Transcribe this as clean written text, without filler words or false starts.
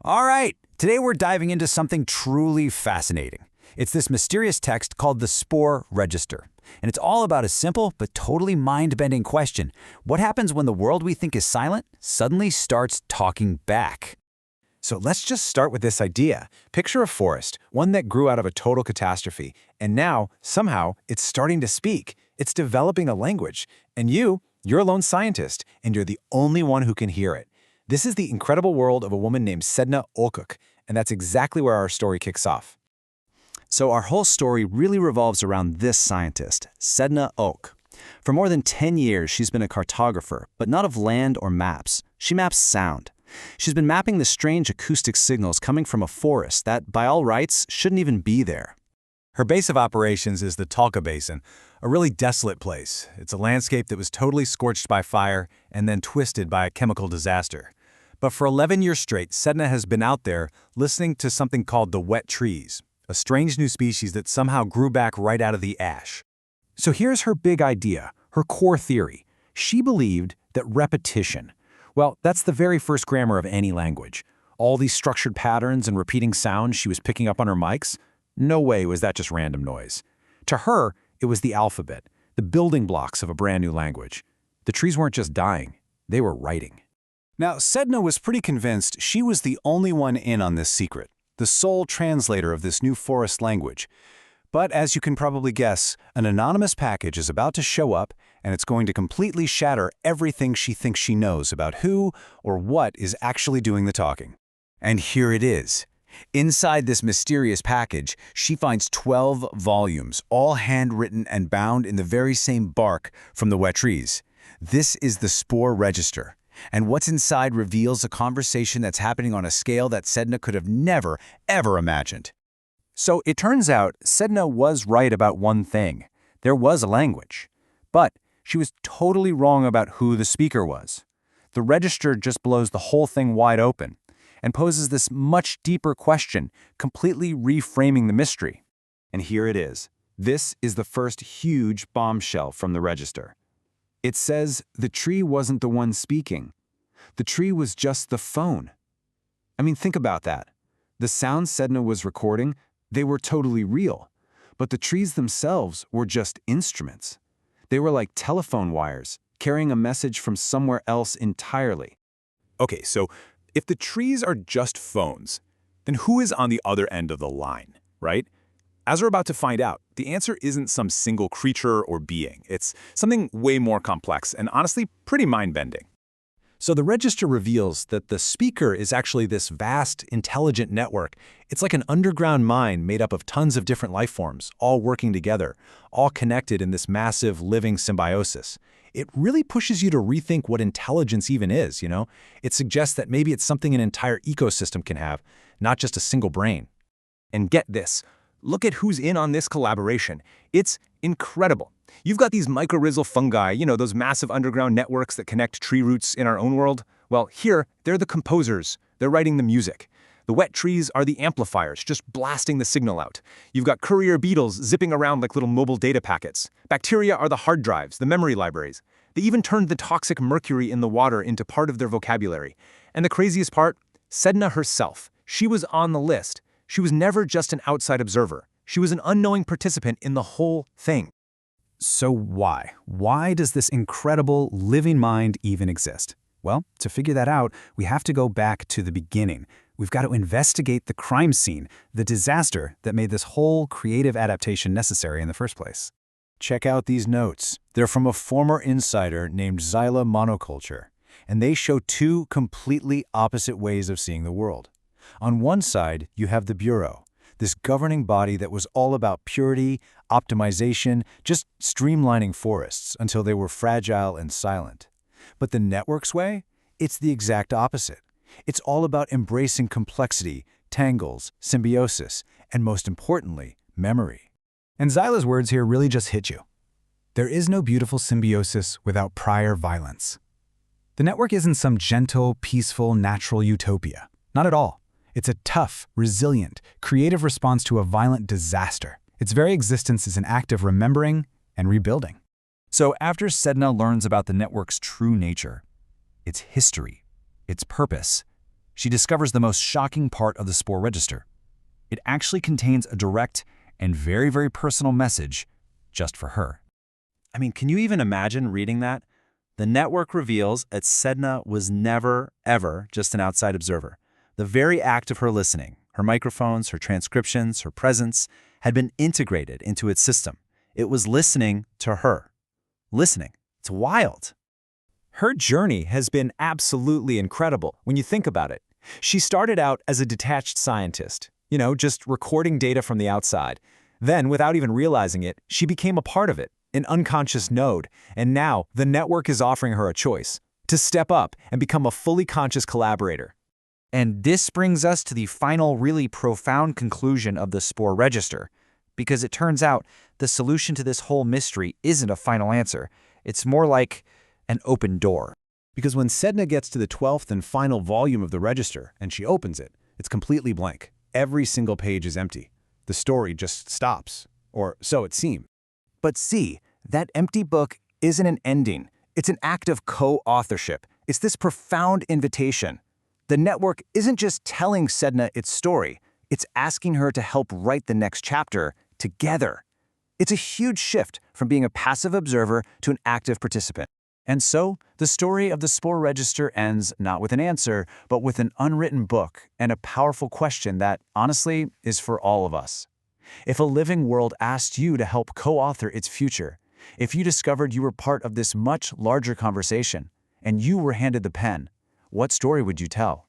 All right, today we're diving into something truly fascinating. It's this mysterious text called the Spore Register. And it's all about a simple but totally mind-bending question. What happens when the world we think is silent suddenly starts talking back? So let's just start with this idea. Picture a forest, one that grew out of a total catastrophe, and now, somehow, it's starting to speak. It's developing a language. And you're a lone scientist, and you're the only one who can hear it. This is the incredible world of a woman named SednaOlk, and that's exactly where our story kicks off. So our whole story really revolves around this scientist, SednaOlk. For more than 10 years, she's been a cartographer, but not of land or maps. She maps sound. She's been mapping the strange acoustic signals coming from a forest that, by all rights, shouldn't even be there. Her base of operations is the Tolka Basin, a really desolate place. It's a landscape that was totally scorched by fire and then twisted by a chemical disaster. But for 11 years straight, Sedna has been out there listening to something called the wet trees, a strange new species that somehow grew back right out of the ash. So here's her big idea, her core theory. She believed that repetition, well, that's the very first grammar of any language. All these structured patterns and repeating sounds she was picking up on her mics, no way was that just random noise. To her, it was the alphabet, the building blocks of a brand new language. The trees weren't just dying, they were writing. Now, Sedna was pretty convinced she was the only one in on this secret, the sole translator of this new forest language. But as you can probably guess, an anonymous package is about to show up, and it's going to completely shatter everything she thinks she knows about who or what is actually doing the talking. And here it is. Inside this mysterious package, she finds 12 volumes, all handwritten and bound in the very same bark from the wet trees. This is the Spore Register. And what's inside reveals a conversation that's happening on a scale that Sedna could have never, ever imagined. So it turns out Sedna was right about one thing. There was a language. But she was totally wrong about who the speaker was. The register just blows the whole thing wide open and poses this much deeper question, completely reframing the mystery. And here it is. This is the first huge bombshell from the register. It says the tree wasn't the one speaking. The tree was just the phone. I mean, think about that. The sounds Sedna was recording, they were totally real. But the trees themselves were just instruments. They were like telephone wires, carrying a message from somewhere else entirely. Okay, so if the trees are just phones, then who is on the other end of the line, right? As we're about to find out, the answer isn't some single creature or being. It's something way more complex and honestly pretty mind-bending. So the register reveals that the speaker is actually this vast, intelligent network. It's like an underground mind made up of tons of different life forms, all working together, all connected in this massive living symbiosis. It really pushes you to rethink what intelligence even is, you know? It suggests that maybe it's something an entire ecosystem can have, not just a single brain. And get this. Look at who's in on this collaboration. It's incredible. You've got these mycorrhizal fungi, those massive underground networks that connect tree roots in our own world. Well, here, they're the composers. They're writing the music. The wet trees are the amplifiers, just blasting the signal out. You've got courier beetles zipping around like little mobile data packets. Bacteria are the hard drives, the memory libraries. They even turned the toxic mercury in the water into part of their vocabulary. And the craziest part, Sedna herself. She was on the list. She was never just an outside observer. She was an unknowing participant in the whole thing. So why? Why does this incredible living mind even exist? Well, to figure that out, we have to go back to the beginning. We've got to investigate the crime scene, the disaster that made this whole creative adaptation necessary in the first place. Check out these notes. They're from a former insider named Xyla Monoculture, and they show two completely opposite ways of seeing the world. On one side, you have the Bureau, this governing body that was all about purity, optimization, just streamlining forests until they were fragile and silent. But the network's way? It's the exact opposite. It's all about embracing complexity, tangles, symbiosis, and most importantly, memory. And Xyla's words here really just hit you. There is no beautiful symbiosis without prior violence. The network isn't some gentle, peaceful, natural utopia. Not at all. It's a tough, resilient, creative response to a violent disaster. Its very existence is an act of remembering and rebuilding. So after Sedna learns about the network's true nature, its history, its purpose, she discovers the most shocking part of the Spore register. It actually contains a direct and very, very personal message just for her. I mean, can you even imagine reading that? The network reveals that Sedna was never, ever just an outside observer. The very act of her listening, her microphones, her transcriptions, her presence, had been integrated into its system. It was listening to her. Listening. It's wild. Her journey has been absolutely incredible when you think about it. She started out as a detached scientist, just recording data from the outside. Then, without even realizing it, she became a part of it, an unconscious node, and now the network is offering her a choice to step up and become a fully conscious collaborator. And this brings us to the final really profound conclusion of the Spore register, because it turns out the solution to this whole mystery isn't a final answer. It's more like an open door. Because when Sedna gets to the 12th and final volume of the register and she opens it, it's completely blank. Every single page is empty. The story just stops, or so it seems. But see, that empty book isn't an ending. It's an act of co-authorship. It's this profound invitation. The network isn't just telling Sedna its story. It's asking her to help write the next chapter together. It's a huge shift from being a passive observer to an active participant. And so, the story of the Spore register ends not with an answer, but with an unwritten book and a powerful question that, honestly, is for all of us. If a living world asked you to help co-author its future, if you discovered you were part of this much larger conversation, and you were handed the pen, what story would you tell?